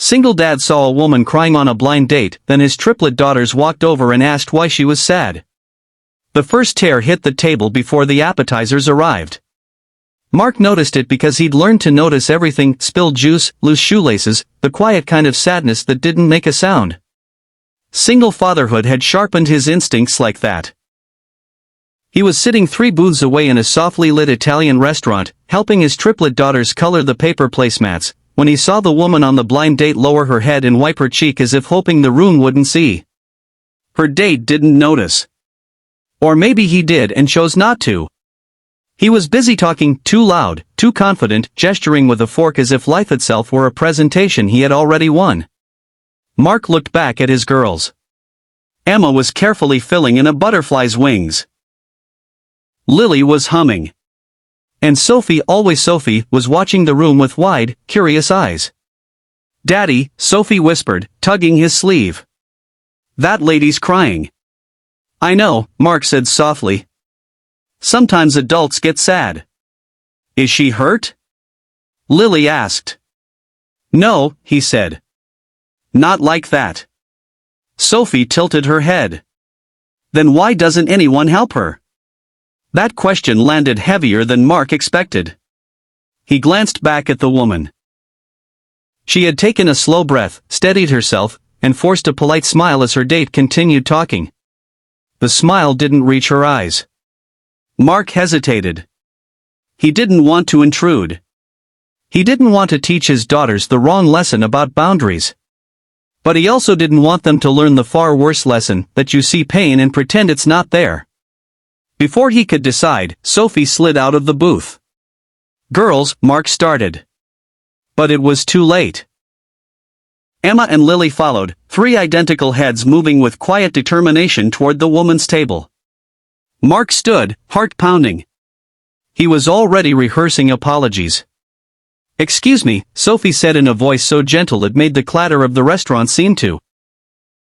Single dad saw a woman crying on a blind date, then his triplet daughters walked over and asked why she was sad. The first tear hit the table before the appetizers arrived. Mark noticed it because he'd learned to notice everything: spilled juice, loose shoelaces, the quiet kind of sadness that didn't make a sound. Single fatherhood had sharpened his instincts like that. He was sitting 3 booths away in a softly lit Italian restaurant, helping his triplet daughters color the paper placemats, when he saw the woman on the blind date lower her head and wipe her cheek as if hoping the room wouldn't see. Her date didn't notice. Or maybe he did and chose not to. He was busy talking, too loud, too confident, gesturing with a fork as if life itself were a presentation he had already won. Mark looked back at his girls. Emma was carefully filling in a butterfly's wings. Lily was humming. And Sophie, always Sophie, was watching the room with wide, curious eyes. "Daddy," Sophie whispered, tugging his sleeve. "That lady's crying." "I know," Mark said softly. "Sometimes adults get sad." "Is she hurt?" Lily asked. "No," he said. "Not like that." Sophie tilted her head. "Then why doesn't anyone help her?" That question landed heavier than Mark expected. He glanced back at the woman. She had taken a slow breath, steadied herself, and forced a polite smile as her date continued talking. The smile didn't reach her eyes. Mark hesitated. He didn't want to intrude. He didn't want to teach his daughters the wrong lesson about boundaries. But he also didn't want them to learn the far worse lesson, that you see pain and pretend it's not there. Before he could decide, Sophie slid out of the booth. "Girls," Mark started. But it was too late. Emma and Lily followed, 3 identical heads moving with quiet determination toward the woman's table. Mark stood, heart pounding. He was already rehearsing apologies. "Excuse me," Sophie said in a voice so gentle it made the clatter of the restaurant seem to